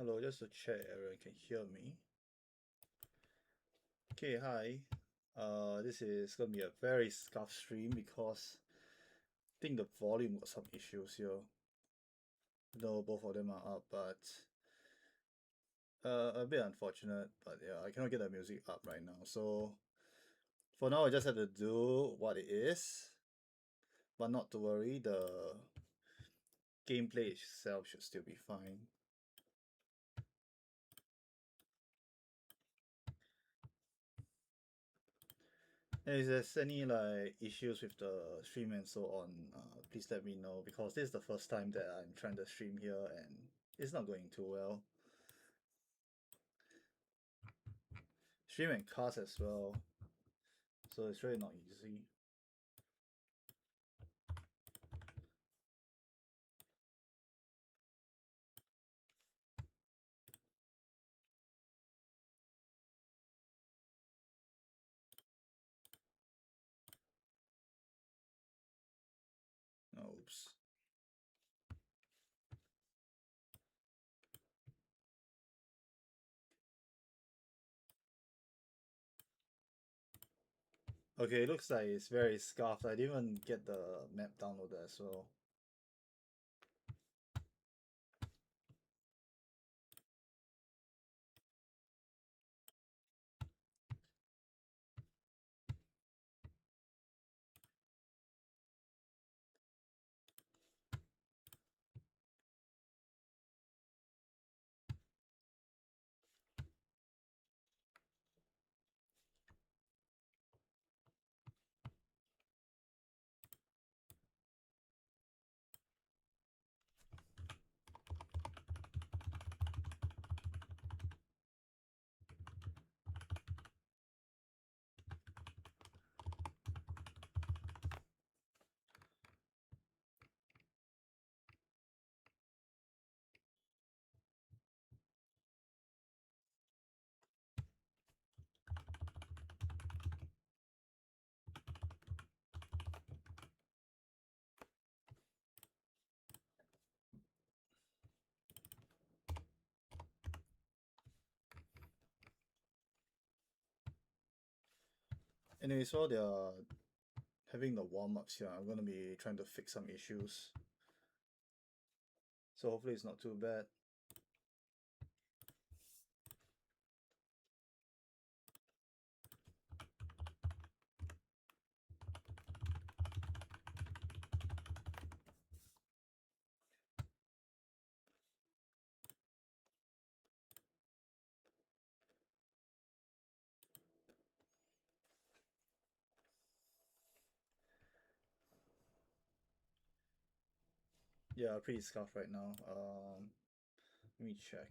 Hello, just to check everyone can hear me. Okay, hi. This is gonna be a very scuffed stream because I think the volume got some issues here. No, both of them are up, but a bit unfortunate. But yeah, I cannot get the music up right now. So for now, I just have to do what it is. But not to worry, the gameplay itself should still be fine. And if there's any like issues with the stream and so on, please let me know because this is the first time that I'm trying to stream here and it's not going too well. Stream and cast as well, so it's really not easy. Oops. Okay, it looks like it's very scuffed. I didn't even get the map downloaded as well. Anyway, so they're having the warm-ups here. I'm gonna be trying to fix some issues. So hopefully it's not too bad. Yeah, pretty scuffed right now. Let me check.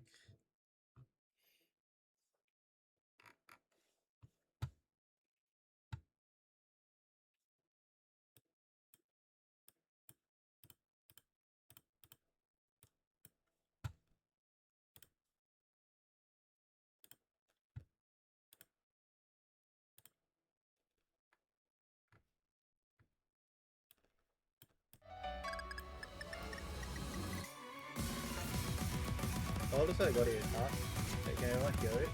Oh, looks like I got it up. Can everyone hear it?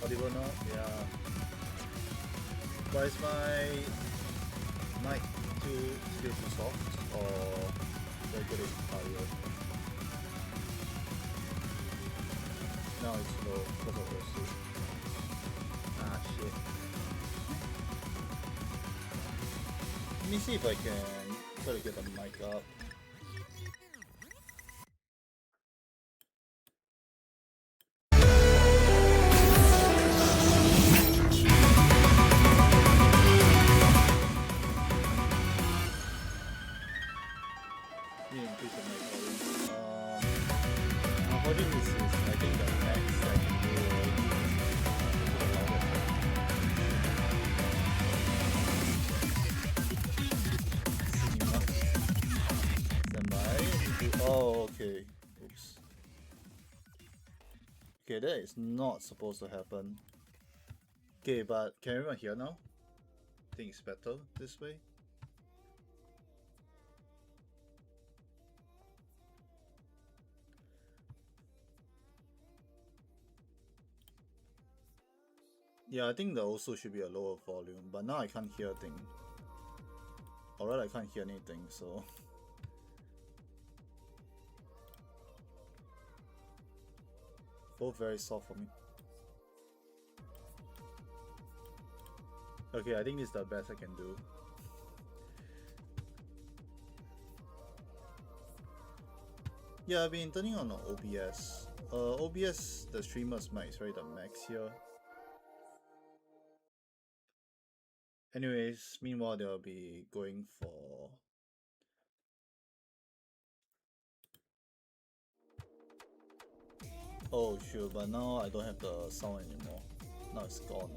Audible now? Yeah. But is my mic still too soft or do I get it higher? Now it's low because of those two. Ah shit. Let me see if I can try to get the mic up. Need to increase the mic volume. Unfortunately, this is I think the max I can do to the loudest. Cinema. Stand by. Oh, okay. Oops. Okay, that is not supposed to happen. Okay, but can everyone hear now? I think it's better this way. Yeah, I think there also should be a lower volume, but now I can't hear a thing. Alright, I can't hear anything, so... Both very soft for me. Okay, I think this is the best I can do. Yeah, I've been turning on OBS. OBS, the streamer's mic is right the max here. Anyways, meanwhile they'll be going for... Oh shoot, but now I don't have the sound anymore. Now it's gone.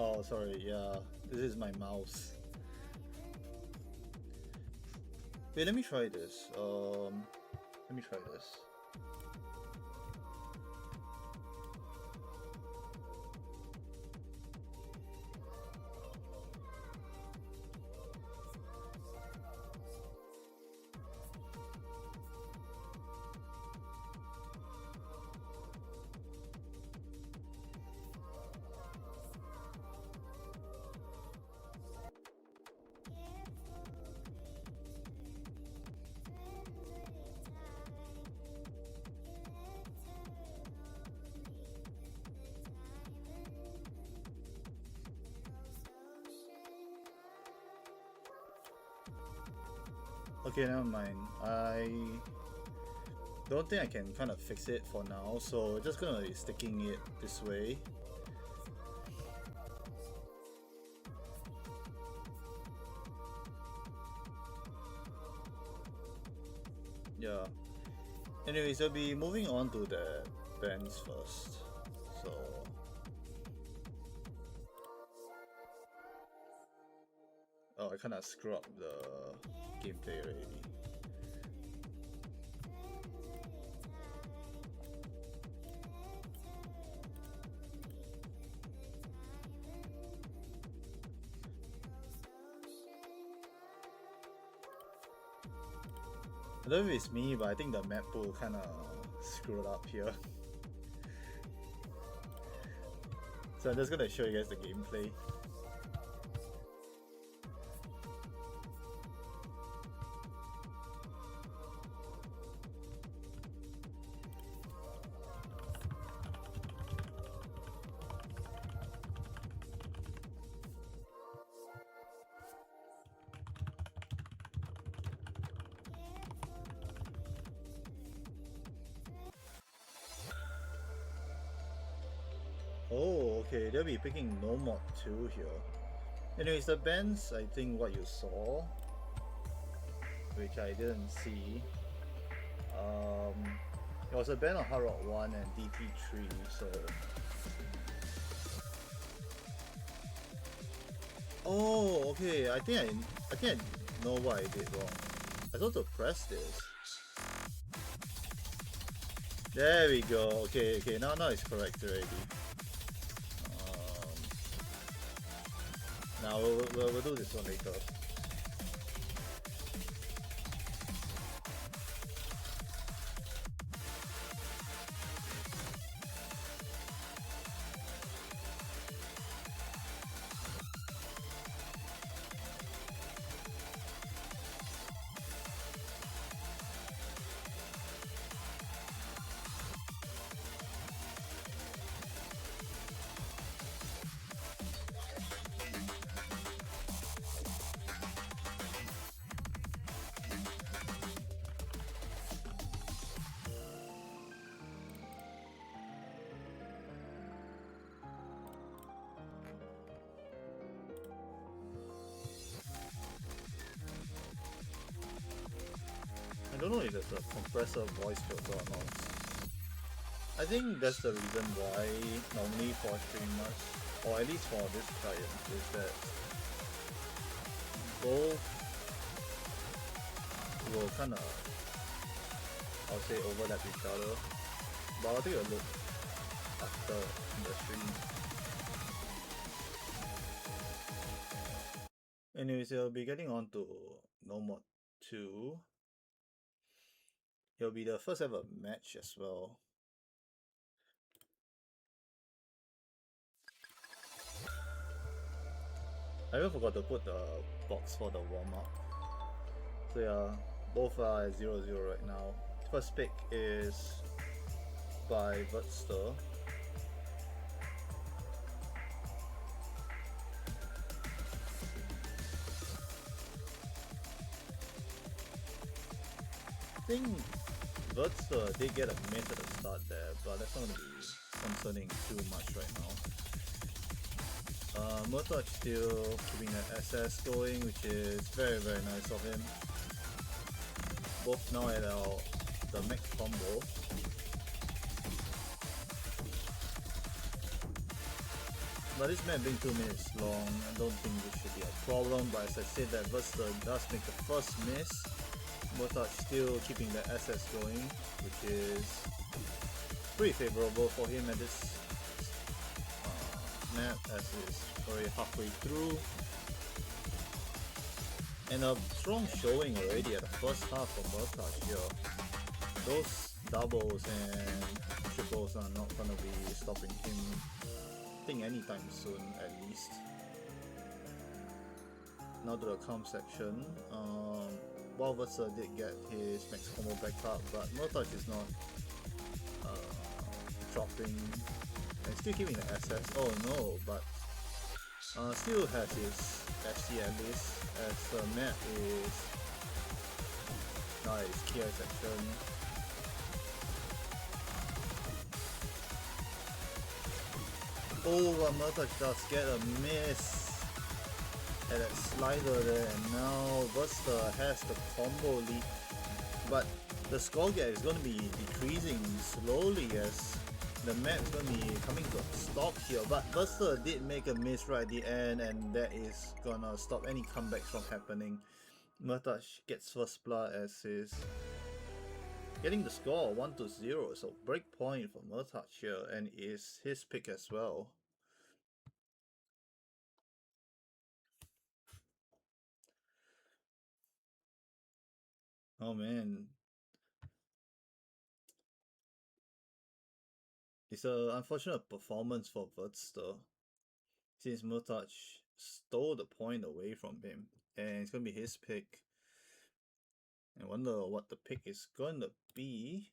Oh, sorry, yeah, this is my mouse. Wait, let me try this. Let me try this. Okay, never mind. I don't think I can kind of fix it for now, so we're just gonna be sticking it this way. Yeah. Anyways, we'll be moving on to the bands first. So oh, I kind of screwed up the gameplay already. I don't know if it's me, but I think the map pool kind of screwed up here. So I'm just gonna show you guys the gameplay. Oh, okay, they'll be picking no mod 2 here. Anyways, the bands, I think what you saw, which I didn't see, it was a band of Hard Rock 1 and DT3, so... Oh, okay, I think I know what I did wrong. I thought to press this. There we go, okay, now it's correct already. Now we'll do this one later. don't know if there's a compressor voice filter or not. I think that's the reason why normally for streamers, or at least for this client, is that both will kind of, I'll say, overlap each other. But I'll take a look after in the stream. Anyways, I'll be getting on to No Mod 2. It'll be the first ever match as well. I even forgot to put the box for the warm-up. So yeah, both are at 0-0 right now. First pick is by verzter. I think verzter did get a miss at the start there, but that's not going to be concerning too much right now. Murtaj still keeping the SS going, which is very nice of him. Both now at the max combo. But this map being 2 minutes long, I don't think this should be a problem. But as I said, that verzter does make the first miss. Murtaj still keeping the SS going, which is pretty favorable for him at this map, as is already halfway through. And a strong showing already at the first half for Murtaj here. Those doubles and triples are not gonna be stopping him, I think, anytime soon at least. Now to the comp section. While verzter did get his max combo back up, but Murtaj is not dropping and still keeping the SS. Oh no, but still has his FC at least, as the map is nice KI section. Oh, but Murtaj does get a miss at that slider there, and now verzter has the combo lead, but the score gap is going to be decreasing slowly as the map is going to be coming to a stop here. But verzter did make a miss right at the end, and that is gonna stop any comebacks from happening. Murtaj gets first blood as is getting the score 1-0, so break point for Murtaj here, and is his pick as well. Oh man, it's an unfortunate performance for verzter, since Murtaj stole the point away from him, and it's gonna be his pick. I wonder what the pick is gonna be.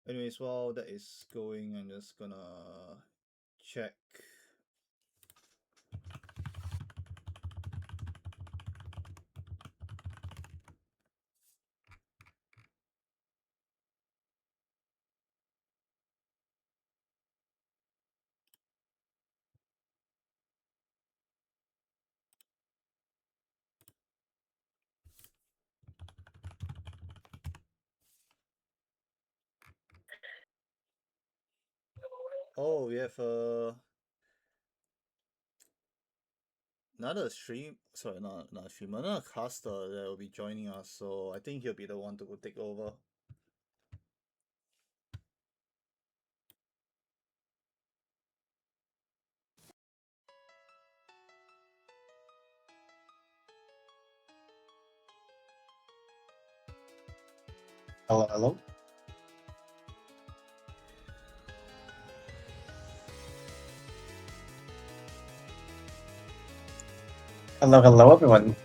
Anyways, while that is going, I'm just gonna check. Oh, we have another another caster that will be joining us, so I think he'll be the one to go take over. Hello, hello. Hello, everyone.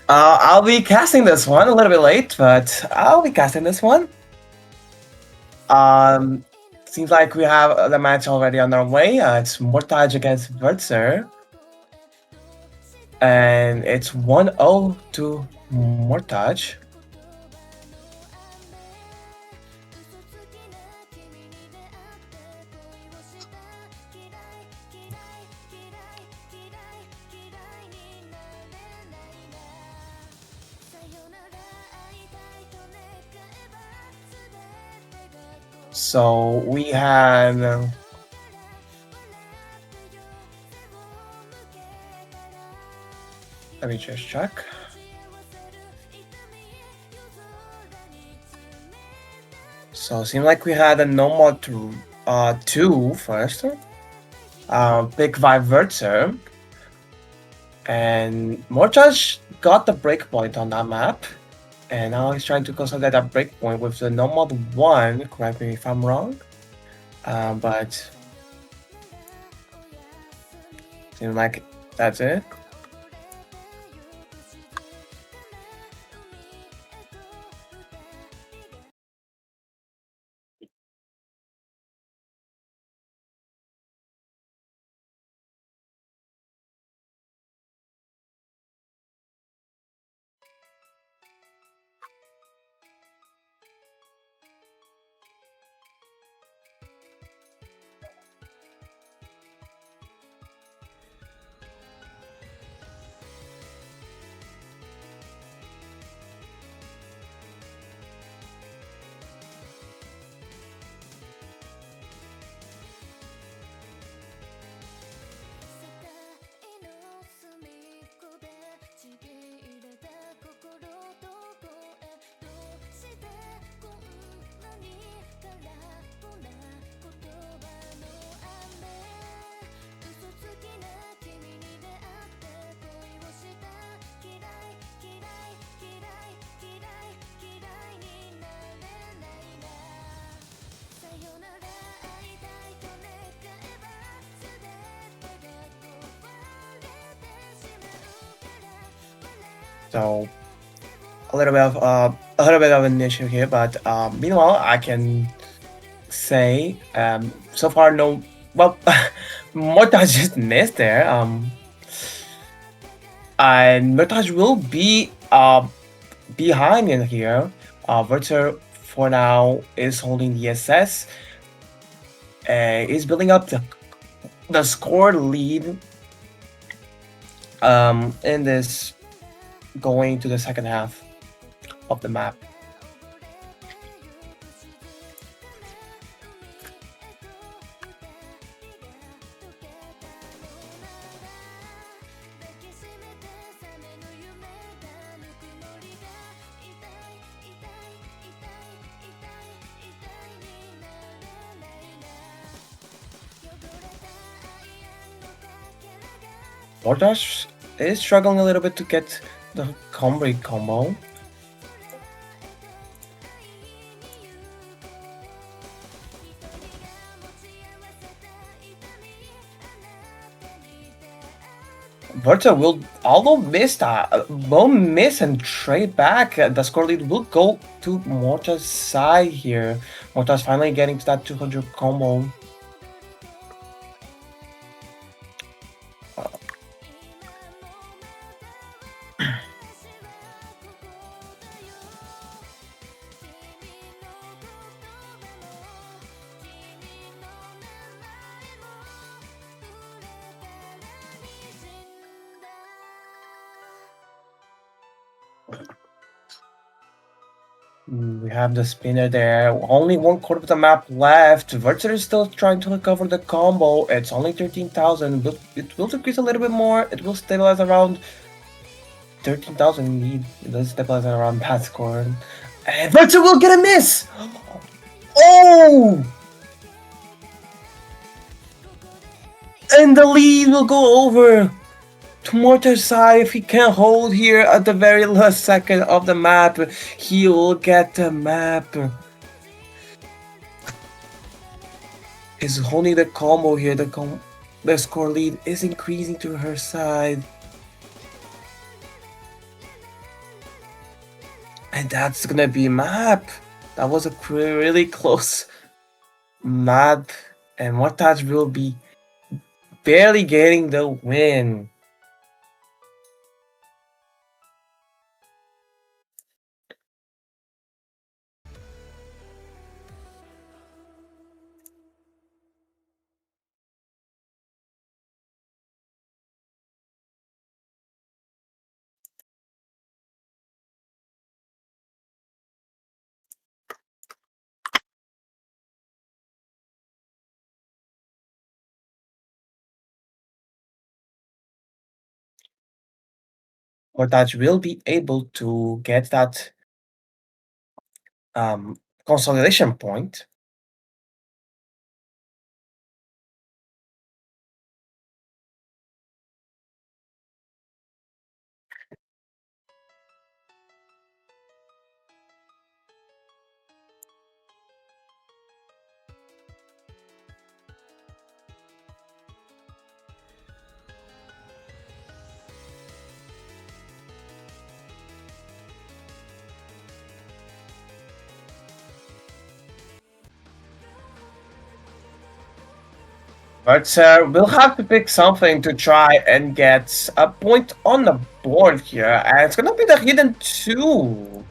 I'll be casting this one a little bit late, but I'll be casting this one. Seems like we have the match already on our way. It's Murtaj against verzter. And it's 1-0 to Murtaj. So we had. Let me just check. So it seemed like we had a normal two first. Pick verzter. And Murtaj got the breakpoint on that map. And now he's trying to consolidate that breakpoint with the normal one. Correct me if I'm wrong. But seems like that's it. So a little bit of an issue here, but meanwhile I can say so far no. Well, Murtaj just missed there. And Murtaj will be behind in here. Verzter for now is holding the SS. Is building up the score lead in this going to the second half of the map. Murtaj is struggling a little bit to get the combo. Murtaj will, although miss that, will miss and trade back. The score lead will go to Murtaj's side here. Murtaj finally getting to that 200 combo. We have the spinner there. Only 1/4 of the map left. Verzter is still trying to recover the combo. It's only 13,000, but it will decrease a little bit more. It will stabilize around 13,000 indeed. It does stabilize around that score. And Verzter will get a miss! Oh! And the lead will go over to Murtaj's side. If he can hold here at the very last second of the map, he will get the map. Is holding the combo here. The score lead is increasing to her side. And that's gonna be map. That was a really close map. And Murtaj will be barely getting the win. Murtaj will be able to get that um, consolidation point. But we'll have to pick something to try and get a point on the board here, and it's gonna be the hidden two.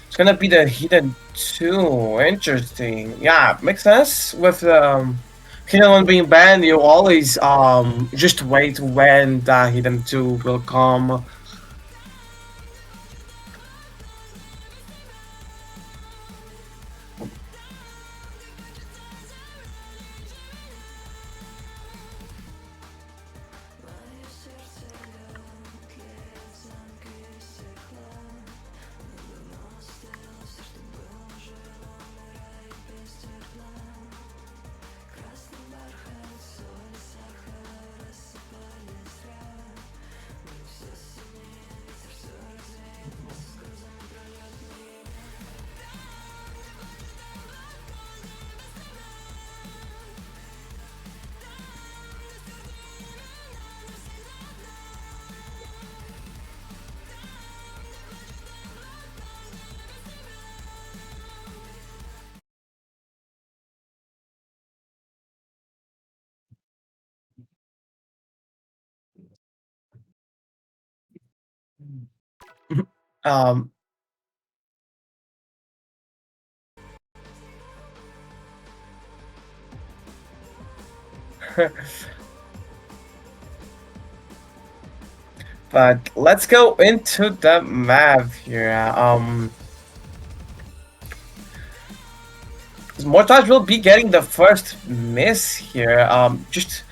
It's gonna be the hidden two. Interesting. Yeah, makes sense. With hidden one being banned, you always just wait when the hidden two will come. um, but let's go into the map here. Mortage will be getting the first miss here. Just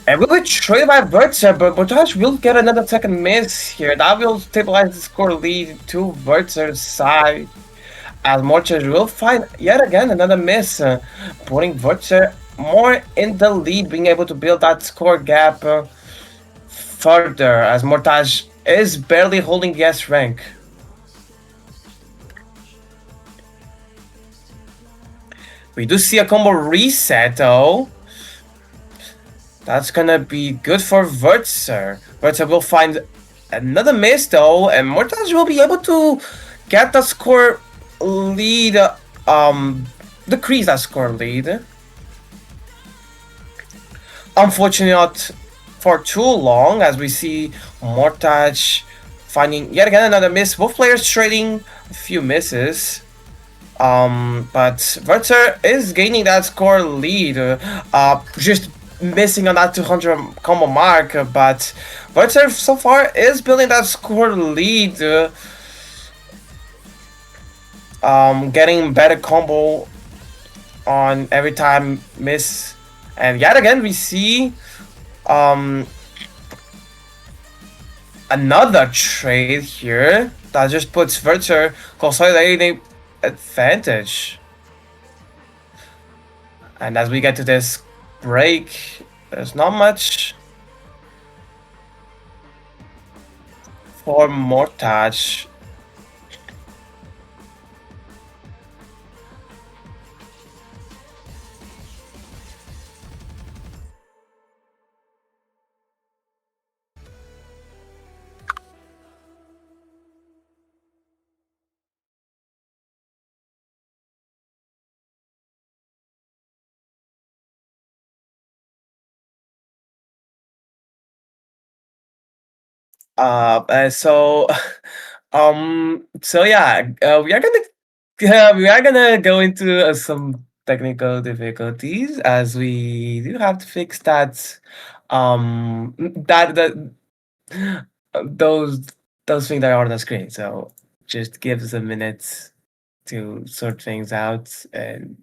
and will be traded by Verzter, but Mortage will get another second miss here. That will stabilize the score lead to Verzter's side. As Mortage will find yet again another miss, putting Verzter more in the lead, being able to build that score gap further. As Mortage is barely holding the S rank. We do see a combo reset though. That's gonna be good for Verzter. Verzter will find another miss though, and Murtaj will be able to get the score lead, decrease that score lead. Unfortunately, not for too long, as we see Murtaj finding yet again another miss. Both players trading a few misses. But Verzter is gaining that score lead, just missing on that 200 combo mark, but Verzter so far is building that score lead, getting better combo on every time miss, and yet again we see another trade here that just puts Verzter consolidating advantage. And as we get to this break, there's not much for Murtaj. So so yeah, we are gonna go into some technical difficulties as we do have to fix that that those those things that are on the screen. So just gives a minute to sort things out. And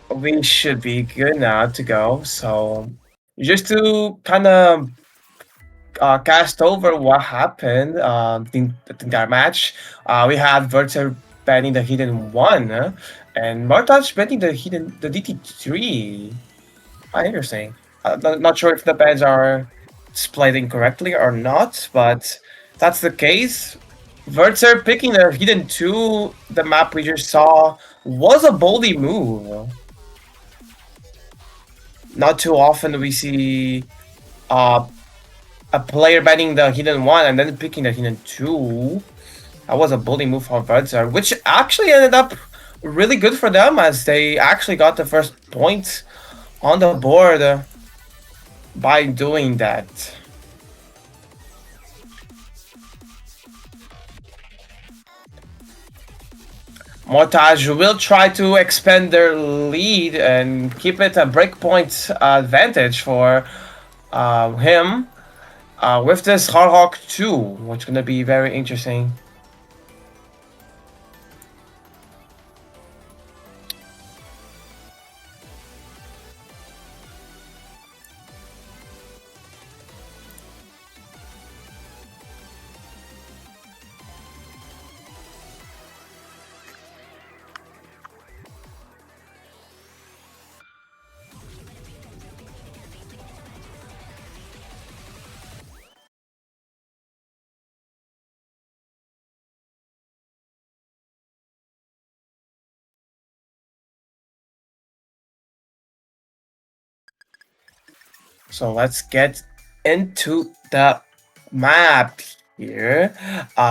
we should be good now to go. So just to kind of cast over what happened in that match, we had Verzter banning the hidden one, and Murtaj banning the DT3. Ah, interesting. Not sure if the bans are displayed incorrectly or not, but that's the case. Verzter picking the hidden 2, the map we just saw, was a boldy move. Not too often we see uh, a player banning the hidden 1 and then picking the hidden 2. That was a boldy move for Verzter, which actually ended up really good for them as they actually got the first point on the board by doing that. Murtaj will try to expand their lead and keep it a breakpoint advantage for him with this Hardhawk 2, which is going to be very interesting. So let's get into the map here.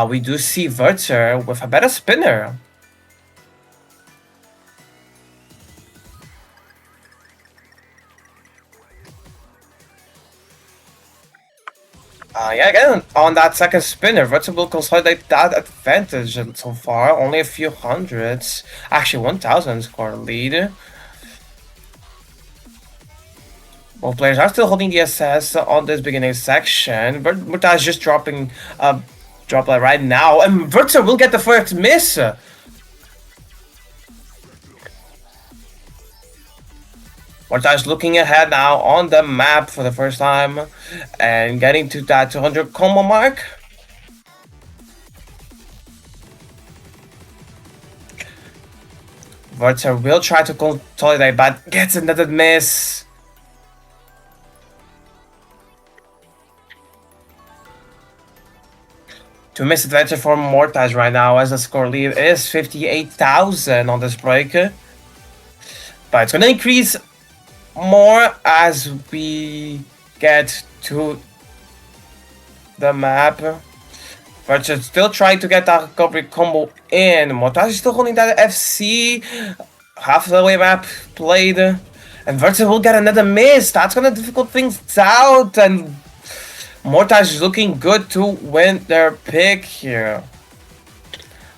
We do see Verzter with a better spinner. Yeah, again, on that second spinner, Verzter will consolidate that advantage so far. Only a few hundreds, actually 1,000 score lead. Both players are still holding the SS on this beginning section. Murtaj is just dropping a droplet right now, and Verzter will get the first miss. Murtaj looking ahead now on the map for the first time and getting to that 200 combo mark. Verzter will try to consolidate, but gets another miss. To miss advantage for Murtaj right now as the score lead is 58,000 on this break. But it's going to increase more as we get to the map. Verzter still trying to get that recovery combo in. Murtaj is still holding that FC. Half the way map played. And Verzter will get another miss. That's gonna difficult things out. And Murtaj is looking good to win their pick here.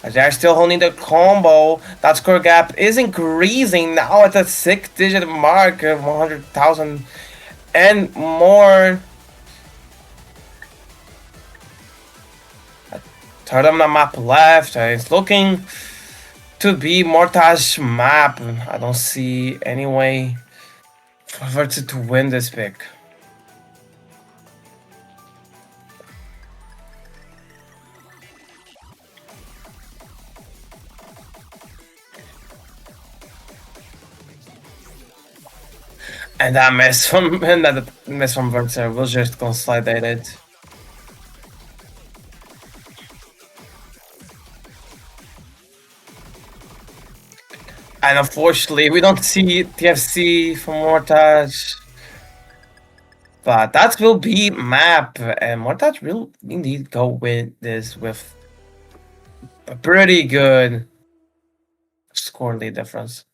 As they're still holding the combo, that score gap is increasing now at the 6-digit mark of 100,000 and more. Third on the map left, it's looking to be Murtaj's map. I don't see any way for Verzter to win this pick. And that miss from Verzter will just consolidate it. And unfortunately, we don't see TFC from Murtaj. But that will be map, and Murtaj will indeed go with this with a pretty good score lead difference.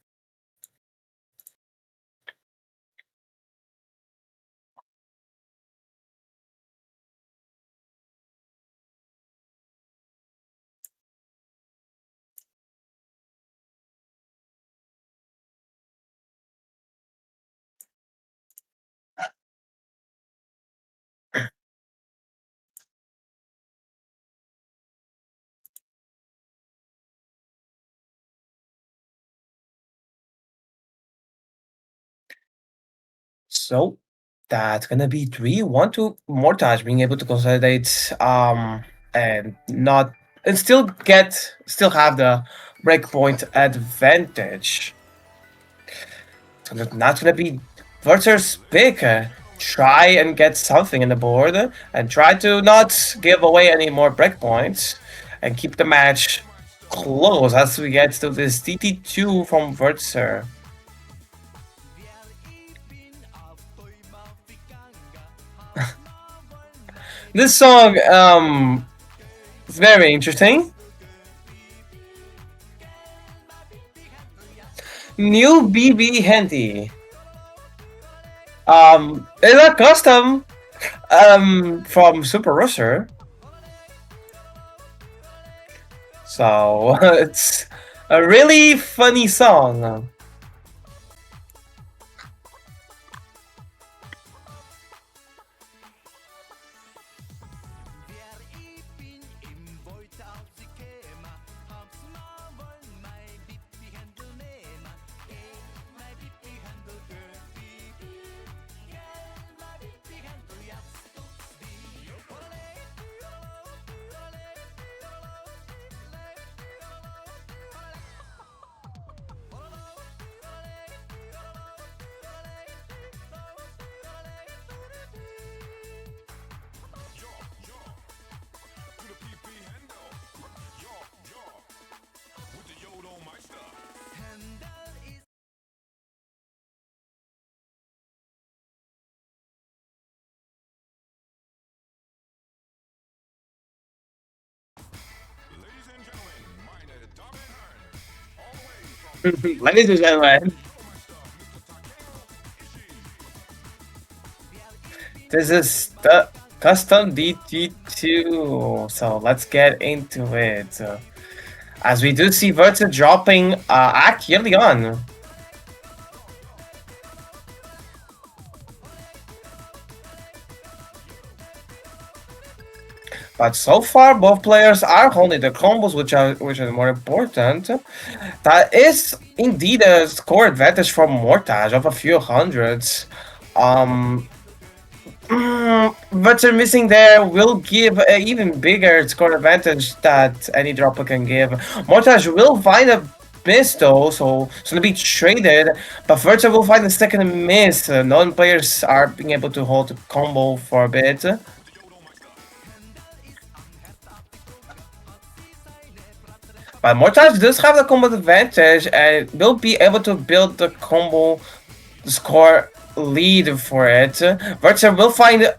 So that's gonna be 3-1 to Mortaj being able to consolidate and not and still have the breakpoint advantage. So that's gonna be Verzter's pick. Try and get something in the board and try to not give away any more breakpoints and keep the match close as we get to this TT2 from Verzter. This song is very interesting. New BB Handy. It's a custom from Super Russer. So it's a really funny song. Ladies and gentlemen, this is the custom DT2. So let's get into it. As we do see Verta dropping Ak early on. But so far, both players are holding the combos, which are more important. That is indeed a score advantage from Murtaj of a few hundreds. But missing there will give an even bigger score advantage that any dropper can give. Murtaj will find a miss though, so it's gonna be traded. But Verta will find a second miss. Non-players are being able to hold the combo for a bit. But Murtaj does have the combo advantage and will be able to build the combo score lead for it. Verta will find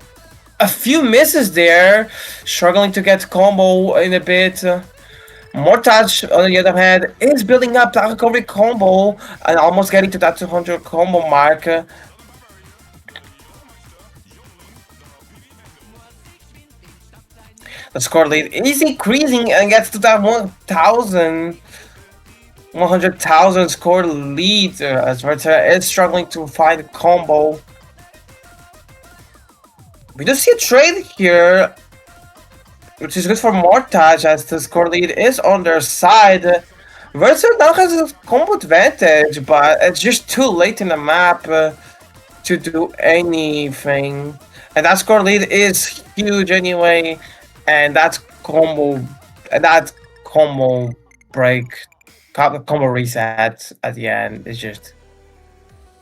a few misses there, struggling to get combo in a bit. Murtaj, on the other hand, is building up that recovery combo and almost getting to that 200 combo mark. The score lead is increasing and gets to that 100,000 score lead as Verta is struggling to find a combo. We do see a trade here, which is good for Murtaj as the score lead is on their side. Verta now has a combo advantage, but it's just too late in the map to do anything. And that score lead is huge anyway, and that combo break, combo reset at the end is just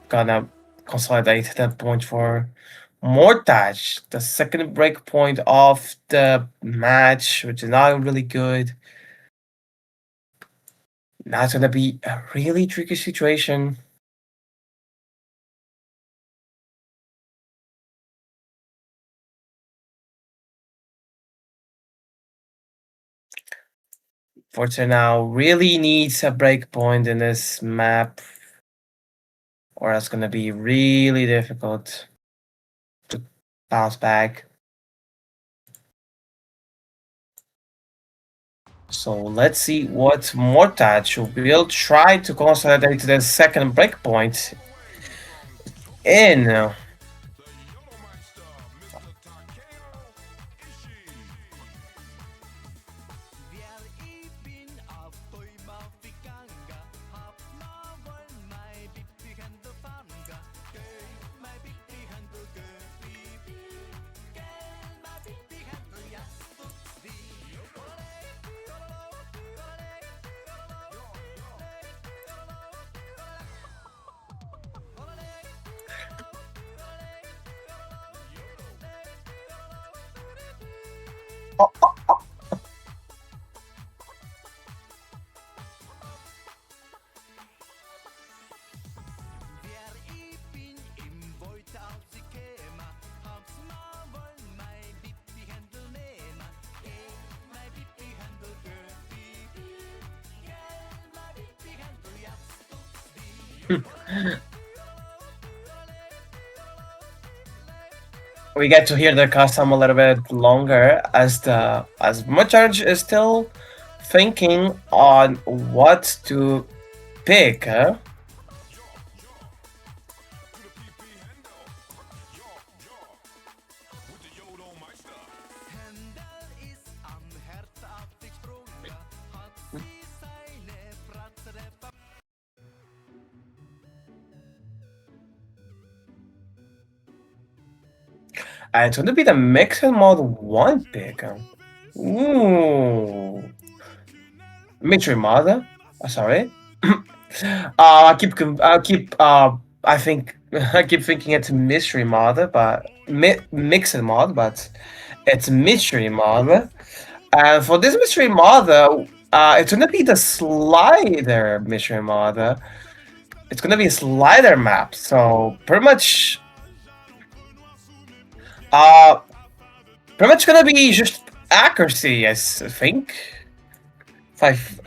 gonna consolidate that point for Murtaj, the second break point of the match, which is not really good. Now it's gonna be a really tricky situation. Forza now really needs a break point in this map, or it's gonna be really difficult to bounce back. So let's see what Murtaj will try to consolidate the second breakpoint in. We get to hear the custom a little bit longer as Murtaj is still thinking on what to pick. Huh? It's going to be the mixed mode 1 pick. Ooh. Mystery mod. Sorry. I think I keep thinking it's mystery mod, but mixed mod, but it's mystery mod. And for this mystery mod, it's gonna be the slider mystery mod. It's gonna be a slider map, so pretty much gonna be just accuracy, I think. If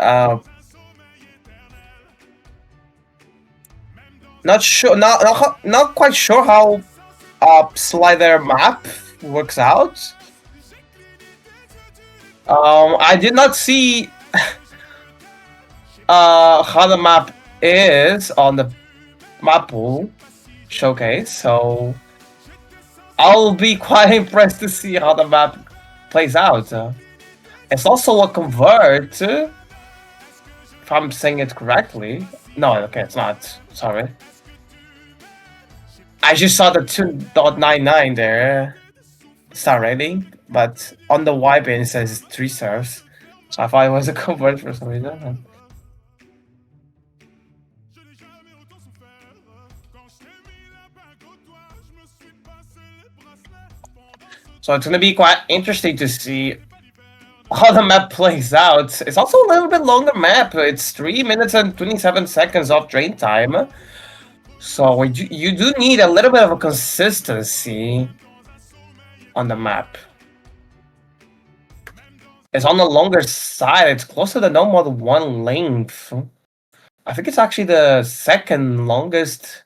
not sure, not quite sure how slider map works out. I did not see how the map is on the map pool showcase, so I'll be quite impressed to see how the map plays out. It's also a convert, if I'm saying it correctly. No, okay, it's not. Sorry. I just saw the 2.99 there star rating, but on the Y bin it says 3 stars. So I thought it was a convert for some reason. So it's gonna be quite interesting to see how the map plays out. It's also a little bit longer map. It's 3 minutes and 27 seconds of drain time. So you do need a little bit of a consistency on the map. It's on the longer side. It's close to the no mod 1 length. I think it's actually the second longest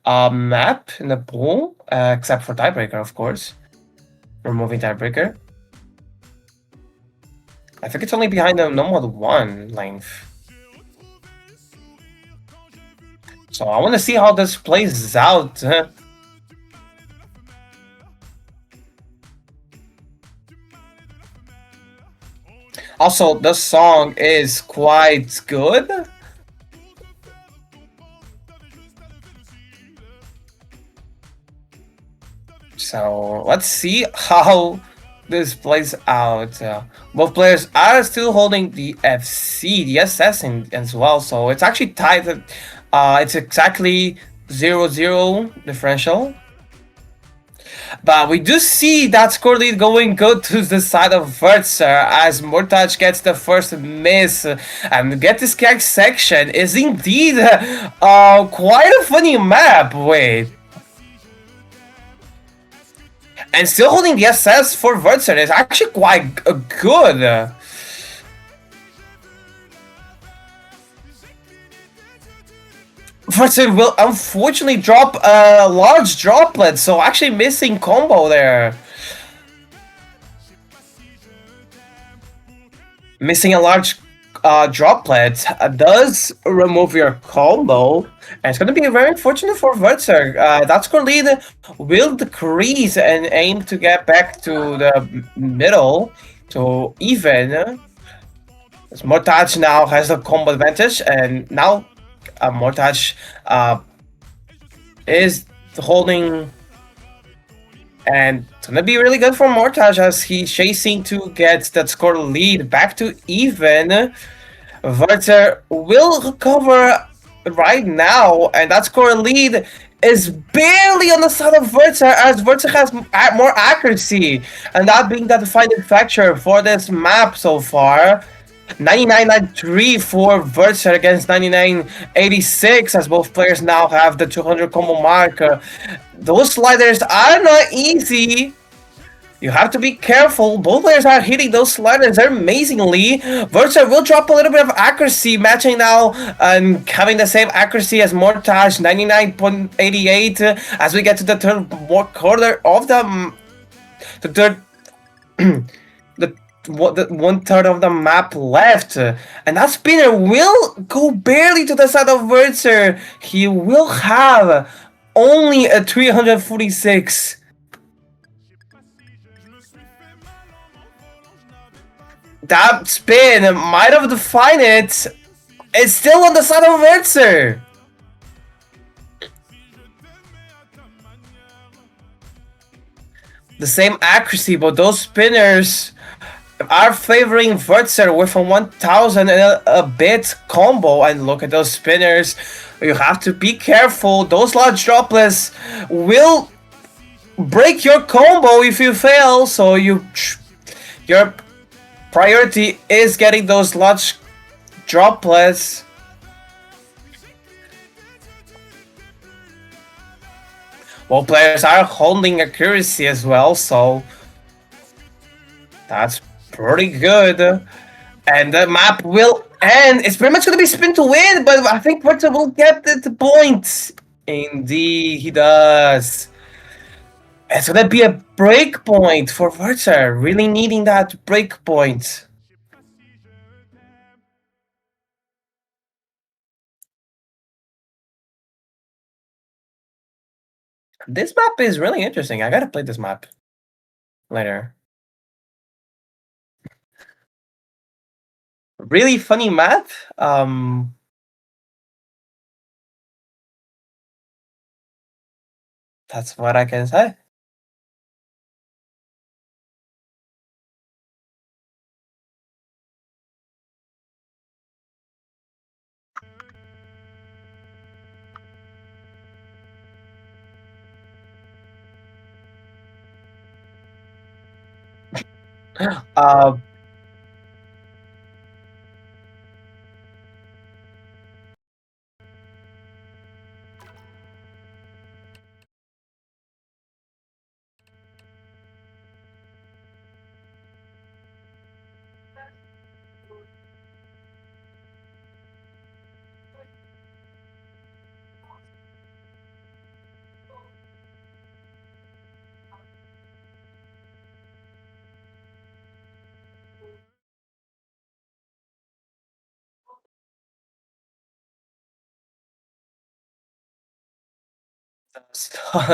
map in the pool, except for tiebreaker, of course. Removing tiebreaker. I think it's only behind the no mod 1 length. So I want to see how this plays out. Also, the song is quite good. So let's see how this plays out. Both players are still holding the FC, the SS as well. So it's actually tied. It's exactly 0-0 differential. But we do see that score lead going good to the side of verzter as Murtaj gets the first miss. And Get This Gag section is indeed quite a funny map. Wait. And still holding the SS for verzter is actually quite good. verzter will unfortunately drop a large droplet, so actually missing combo there. Missing a large droplet does remove your combo, and it's going to be very unfortunate for verzter. That score lead will decrease and aim to get back to the middle to even. As Murtaj now has the combo advantage, and now Murtaj is holding, and it's gonna be really good for Murtaj as he's chasing to get that score lead back to even. verzter will recover right now, and that score lead is barely on the side of verzter as verzter has more accuracy, and that being the defining factor for this map so far. 99.93 for verzter against 99.86 as both players now have the 200 combo mark. Those sliders are not easy You have to be careful. Both players are hitting those sliders amazingly. Verzter will drop a little bit of accuracy, matching now and having the same accuracy as Murtaj, 99.88. As we get to the third quarter of the third the the 1/3 of the map left, and that spinner will go barely to the side of Verzter. He will have only a 346. That spin might have defined it. It's still on the side of Verzter. The same accuracy, but those spinners are favoring Verzter with a 1000 and a bit combo. And look at those spinners. You have to be careful. Those large droplets will break your combo if you fail. So your priority is getting those large droplets. Well, players are holding accuracy as well, so that's pretty good. And the map will end. It's pretty much going to be spin to win, but I think Puerto will get the point. Indeed, he does. It's going to be a break point for Verzter, really needing that break point. This map is really interesting. I gotta play this map later. Really funny map. That's what I can say. Uh,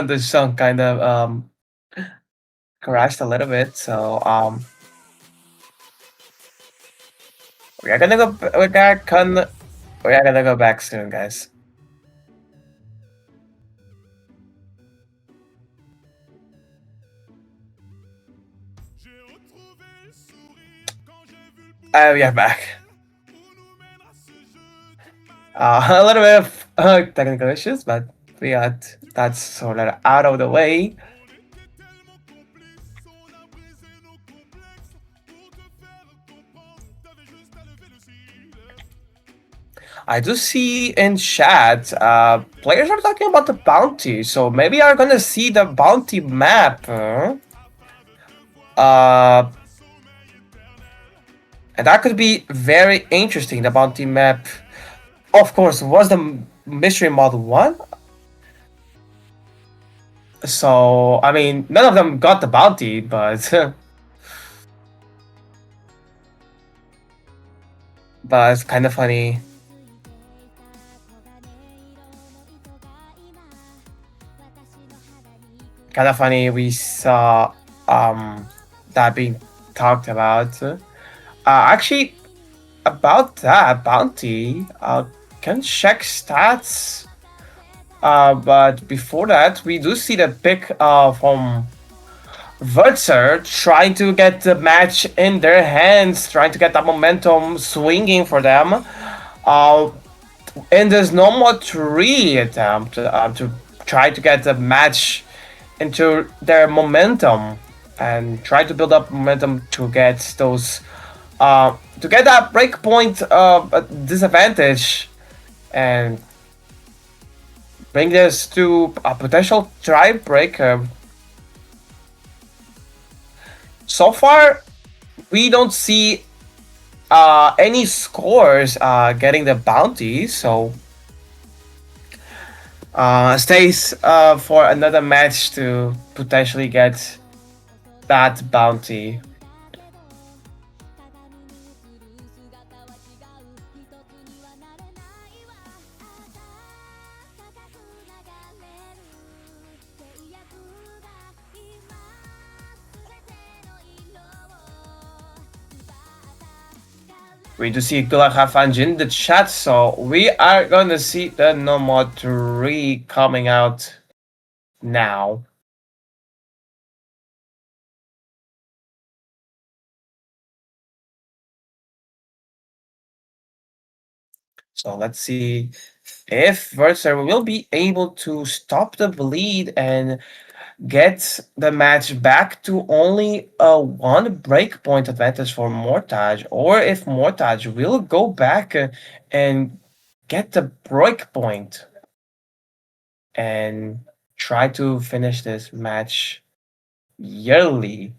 the song kind of crashed a little bit, so we're gonna go. We're gonna go back soon, guys. We are back. A little bit of technical issues, but we got that sorted out of the way. I do see in chat, players are talking about the bounty, so maybe are gonna see the bounty map. And that could be very interesting, the bounty map. Of course, was the mystery model 1? So, I mean, none of them got the bounty, but... but it's kind of funny. Kind of funny we saw that being talked about. Actually, about that bounty, can check stats. But before that, we do see the pick from Verzter trying to get the match in their hands, trying to get that momentum swinging for them. In this normal 3 attempt to try to get the match into their momentum and try to build up momentum to get those to get that breakpoint disadvantage and bring this to a potential tiebreaker. so far we don't see any scores getting the bounty, so stays for another match to potentially get that bounty. We do see good luck have fun in the chat, so we are gonna see the normal 3 coming out now. So let's see if verzter will be able to stop the bleed and get the match back to only a 1 breakpoint advantage for Murtaj, or if Murtaj will go back and get the breakpoint and try to finish this match yearly.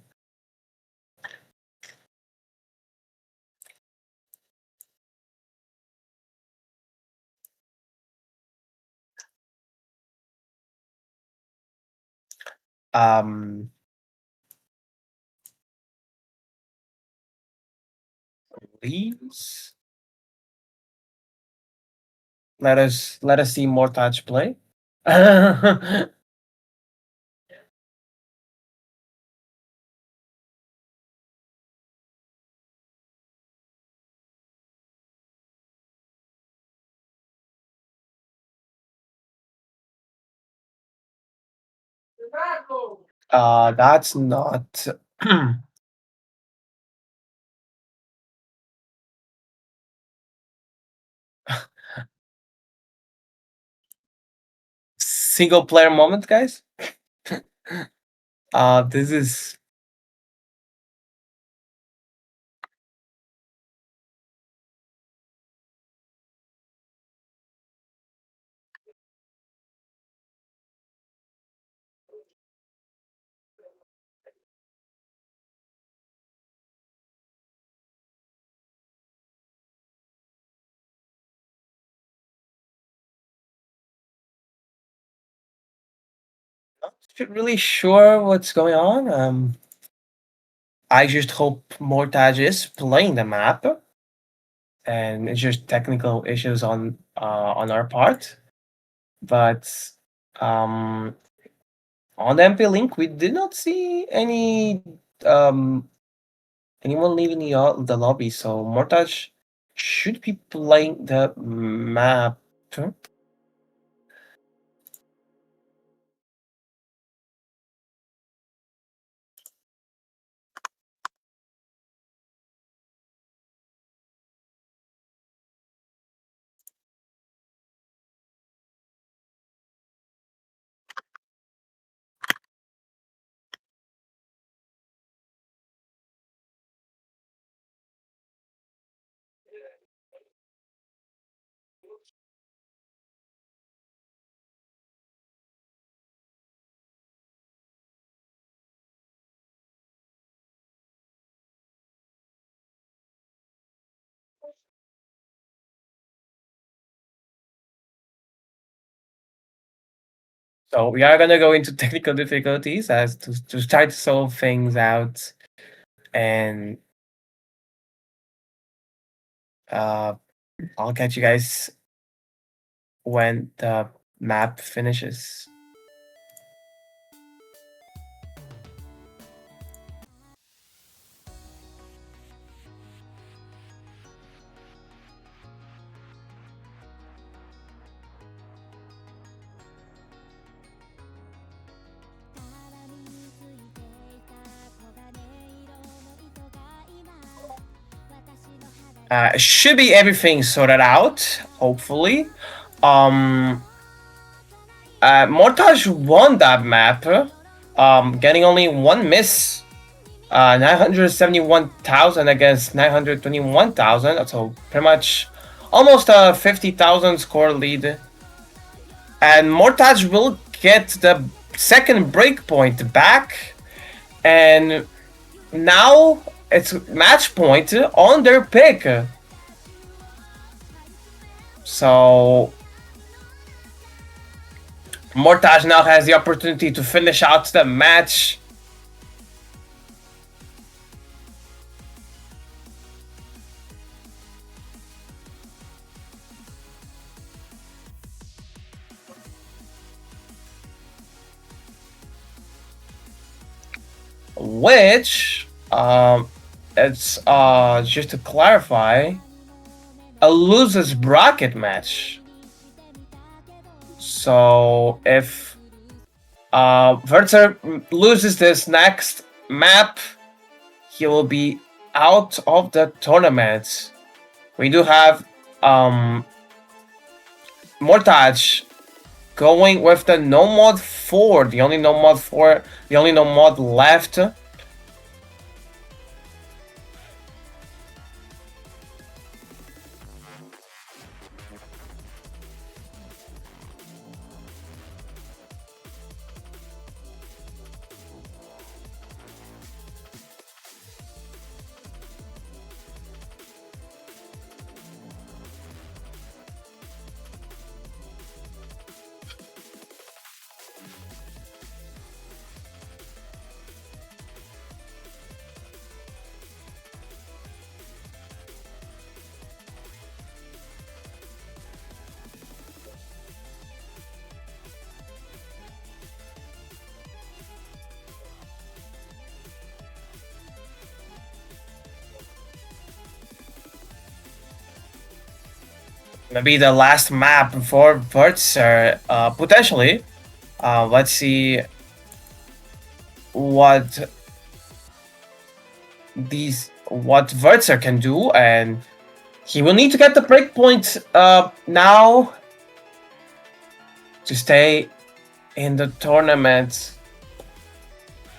Please let us see Murtaj play. That's not single player moment, guys. This is not really sure what's going on. I just hope Mortaj is playing the map, and it's just technical issues on our part. But um, on the MP link, we did not see any um anyone leaving the lobby, so Mortaj should be playing the map. So we are gonna go into technical difficulties as to try to solve things out, and I'll catch you guys when the map finishes. Should be everything sorted out, hopefully. Mortaj won that map, getting only 1 miss. 971,000 against 921,000, so pretty much almost a 50,000 score lead. And Mortaj will get the second breakpoint back, and now it's match point on their pick. So Murtaj now has the opportunity to finish out the match. Which, it's just to clarify, a losers bracket match. So if Verzter loses this next map, he will be out of the tournament. We do have Murtaj going with the no mod 4, the only no mod left. Maybe the last map for Verzter, potentially. Let's see what Verzter can do, and he will need to get the breakpoint now to stay in the tournament,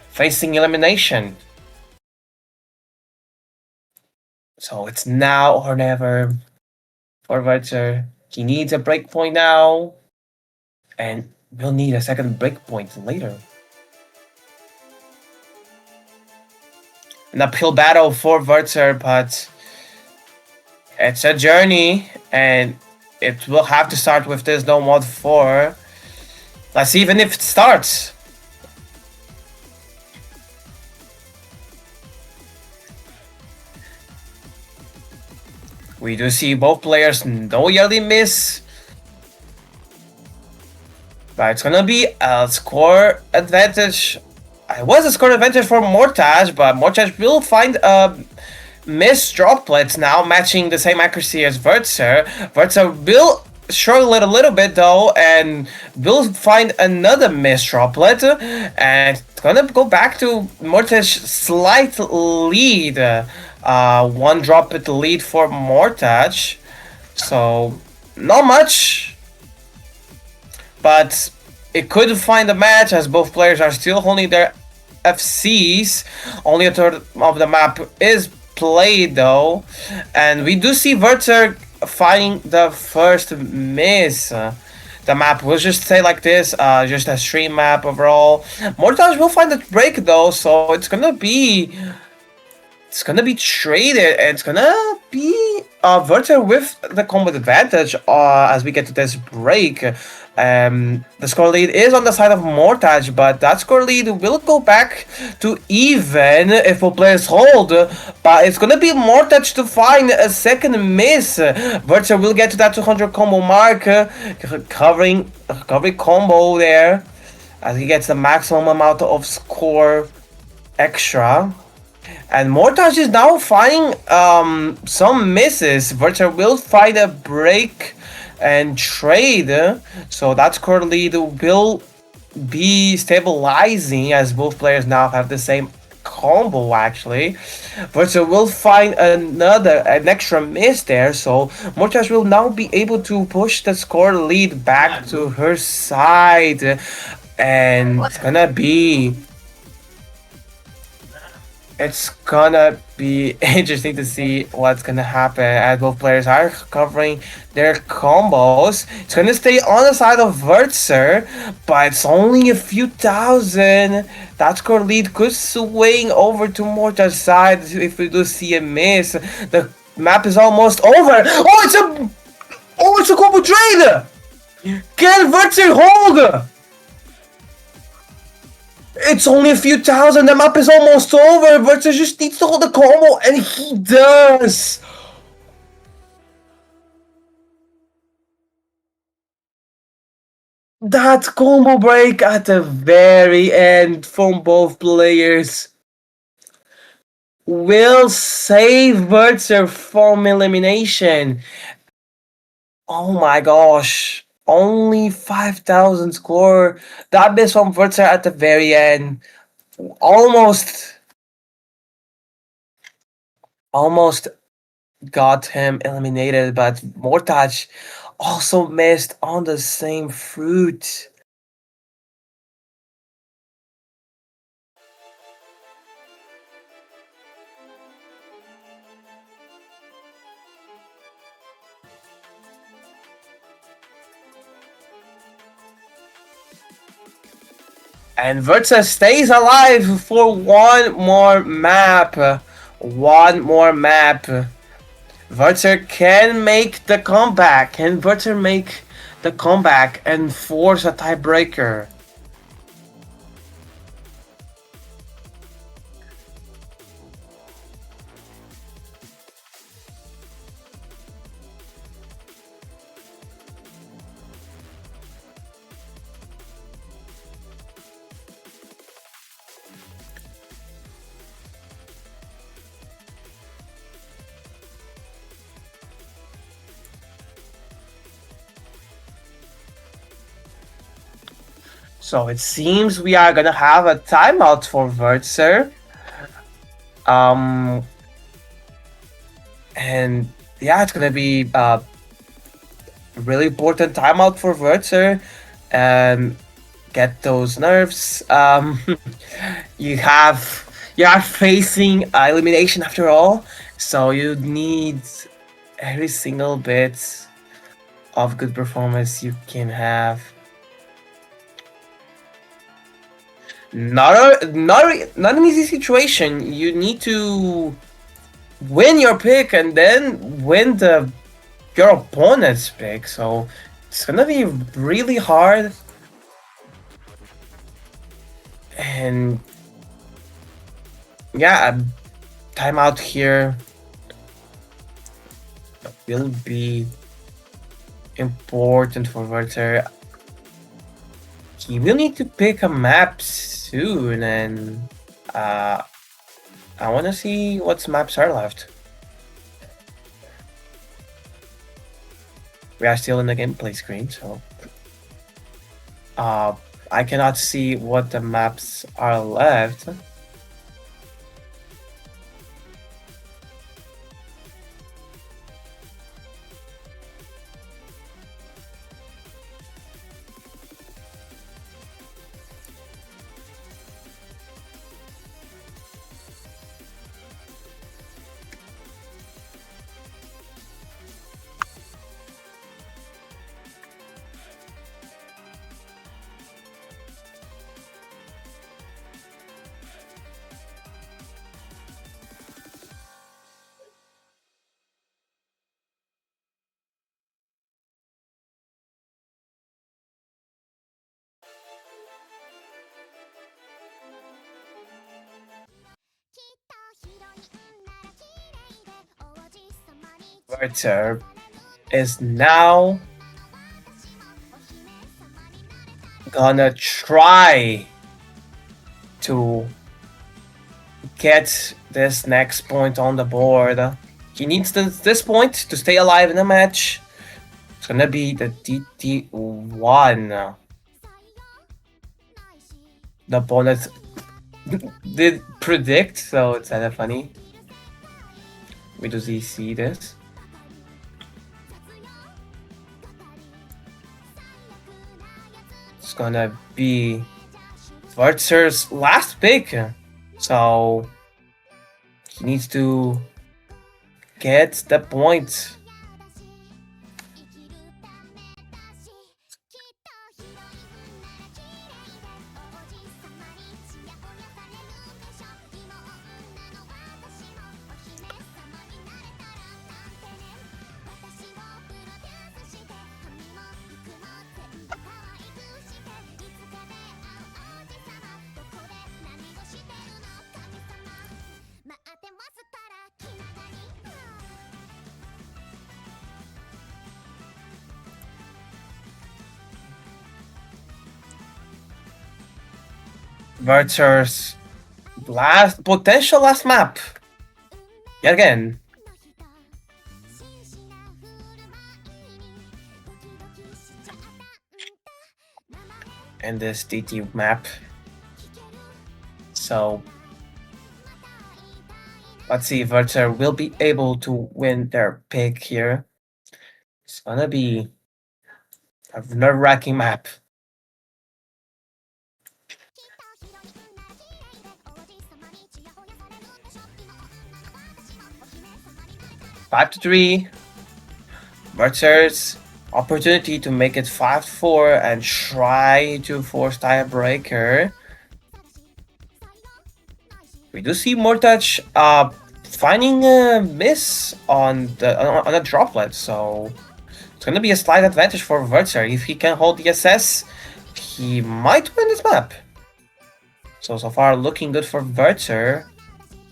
facing elimination. So it's now or never for Verzter. He needs a breakpoint now, and will need a second breakpoint later. An uphill battle for Verzter, but it's a journey, and it will have to start with this no mod 4. Let's see even if it starts. We do see both players no yearly miss. But it's gonna be a score advantage. It was a score advantage for Murtaj, but Murtaj will find a miss droplets now, matching the same accuracy as Verzter. Verzter will struggle it a little bit though, and will find another miss droplet, and it's gonna go back to Murtaj's slight lead. One droplet lead for Murtaj. So not much, but it could find a match as both players are still holding their FCs. Only a third of the map is played though, and we do see Verzter finding the first miss. The map will just stay like this, just a stream map overall. Murtaj will find the break though, so it's gonna be traded, and it's gonna be Verzter with the combat advantage as we get to this break. The score lead is on the side of Murtaj, but that score lead will go back to even if both players hold. But it's gonna be Murtaj to find a second miss. Verzter will get to that 200 combo mark, covering combo there, as he gets the maximum amount of score extra. And Murtaj is now finding some misses. Verzter will find a break and trade, so that score lead will be stabilizing as both players now have the same combo actually. Verzter will find an extra miss there, so Murtaj will now be able to push the score lead back to her side, and it's gonna be It's gonna be interesting to see what's gonna happen as both players are covering their combos. It's gonna stay on the side of Verzter, but it's only a few thousand. That score lead could swing over to Murtaj's side if we do see a miss. The map is almost over. It's a combo trade! Can Verzter hold? It's only a few thousand. The map is almost over. Versus just needs to hold the combo, and he does. That combo break at the very end from both players will save Vertzer from elimination. Oh my gosh. Only 5,000 score. That miss from Vertzer at the very end. Almost almost got him eliminated, but Murtaj also missed on the same fruit. And Versa stays alive for one more map. One more map. Verter can make the comeback. Can Verter make the comeback and force a tiebreaker? So it seems we are gonna have a timeout for Vertzer. And yeah, it's gonna be a really important timeout for Vertzer. Get those nerves. You are facing elimination after all, so you need every single bit of good performance you can have. Not an easy situation. You need to win your pick and then win your opponent's pick. So it's gonna be really hard. And yeah, a timeout here will be important for Werther. He will need to pick a map soon, and I want to see what maps are left. We are still in the gameplay screen, so I cannot see what the maps are left. Werther is now gonna try to get this next point on the board. He needs this point to stay alive in the match. It's gonna be the DT1. The opponent did predict, so it's kind of funny. We do see this. It's gonna be Wertzer's last pick. So He needs to get the point. Verzter's potential last map. Yet again. And this DT map. So let's see if Verzter will be able to win their pick here. It's gonna be a nerve-wracking map. 5-3. Verzter's opportunity to make it 5-4 and try to force tiebreaker. We do see Murtaj finding a miss on a droplet, so it's gonna be a slight advantage for Verzter. If he can hold the SS, he might win this map. So far looking good for Verzter.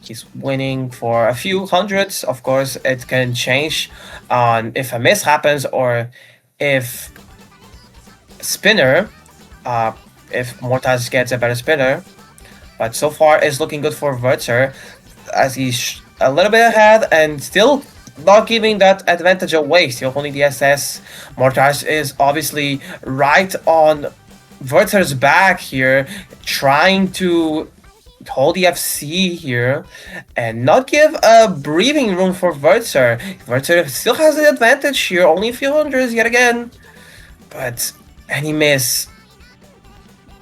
He's winning for a few hundreds. Of course, it can change on if a miss happens or if spinner, if Murtaj gets a better spinner. But so far, it's looking good for Verzter as he's a little bit ahead and still not giving that advantage away. Still holding the SS. Murtaj is obviously right on Verzter's back here, trying to hold the FC here and not give a breathing room for Verzter. Verzter still has the advantage here, only a few hundreds yet again. But any miss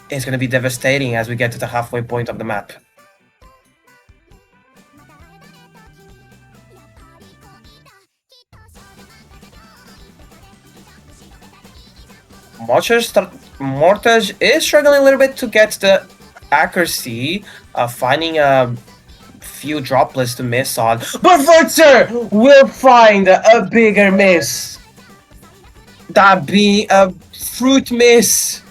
is going to be devastating as we get to the halfway point of the map. Murtaj is struggling a little bit to get the accuracy, finding a few droplets to miss on. But Verzter will find a bigger miss. That be a fruit miss.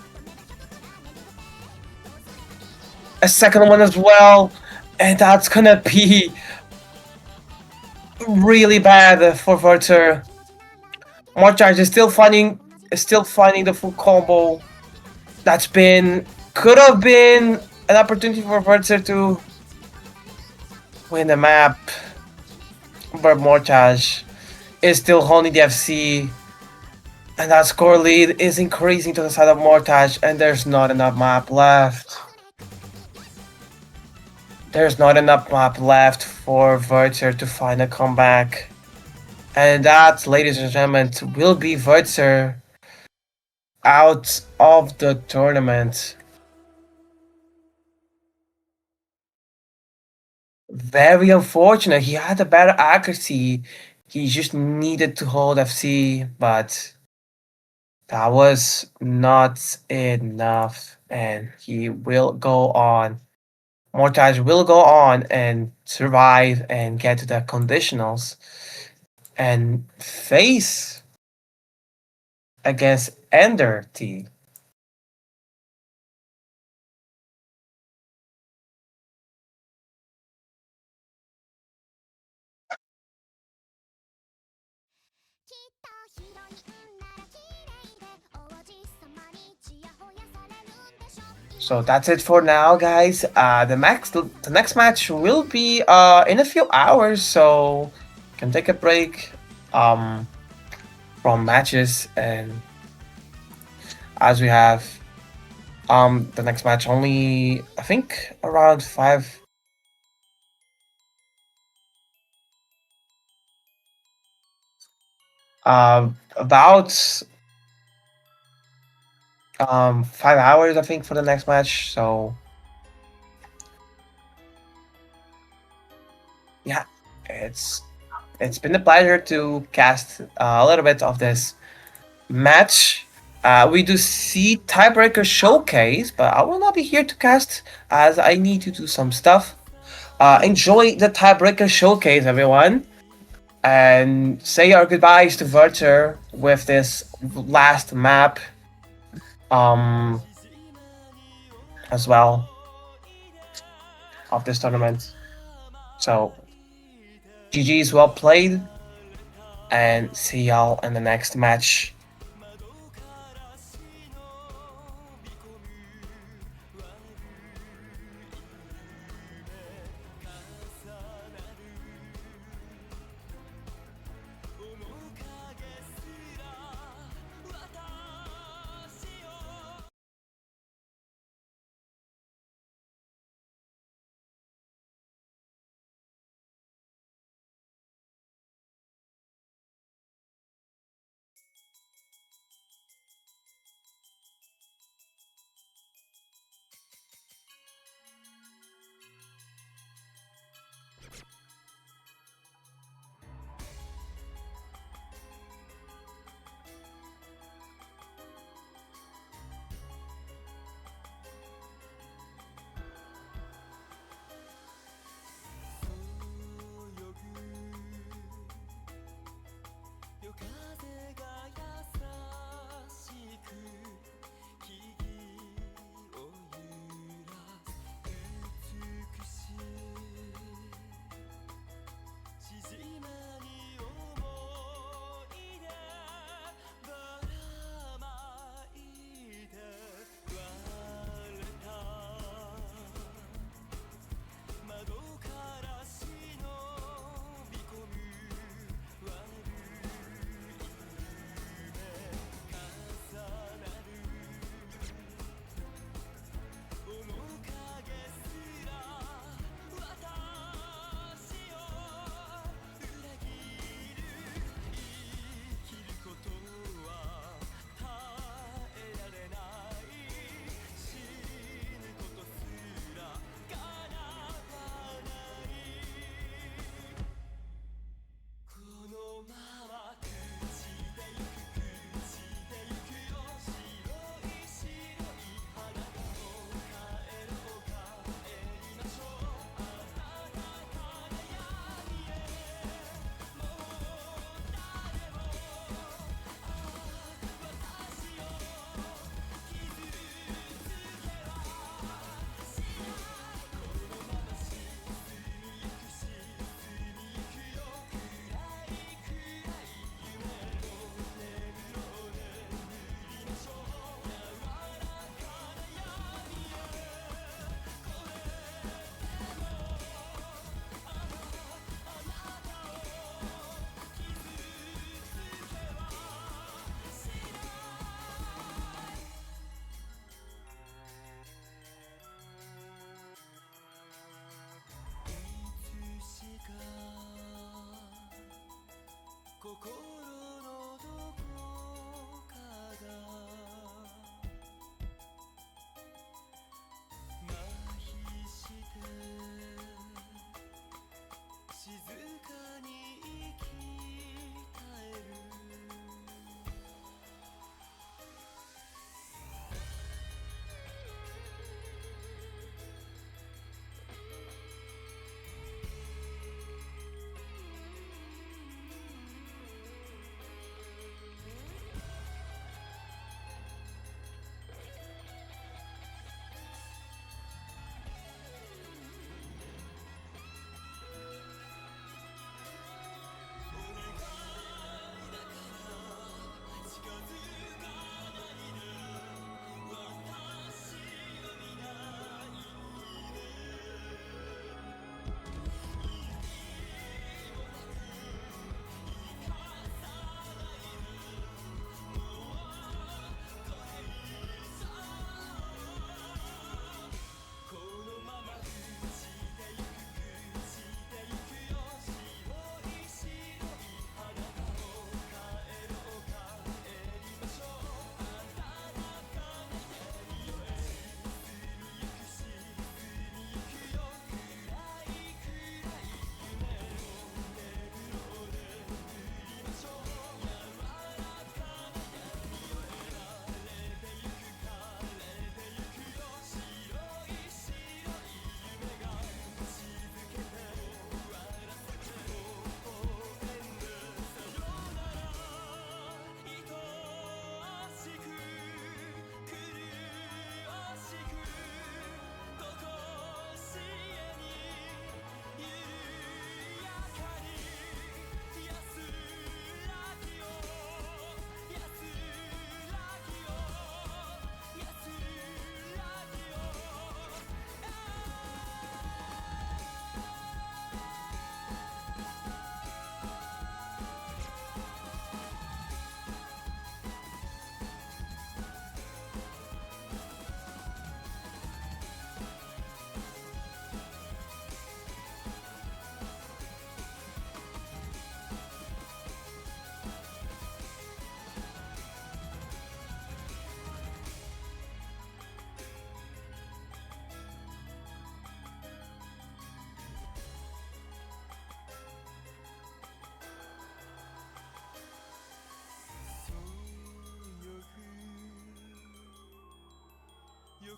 A second one as well. And that's gonna be really bad for Verzter. Murtaj is still finding the full combo. Could have been an opportunity for Verzter to win the map. But Murtaj is still holding the FC. And that score lead is increasing to the side of Murtaj, and there's not enough map left. There's not enough map left for Verzter to find a comeback. And that, ladies and gentlemen, will be Verzter out of the tournament. Very unfortunate. He had a better accuracy. He just needed to hold FC, but that was not enough. And he will go on. Murtaj will go on and survive and get to the conditionals and face against Ender T. So that's it for now, guys. The next match will be in a few hours, so you can take a break from matches, and as we have the next match only I think around 5 about 5 hours I think for the next match. So yeah, it's been a pleasure to cast a little bit of this match. We do see tiebreaker showcase, but I will not be here to cast as I need to do some stuff. Enjoy the tiebreaker showcase, everyone, and say our goodbyes to Verter with this last map um, as well of this tournament. So, GG's well played, and see y'all in the next match.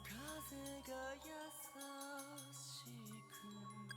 風が優しく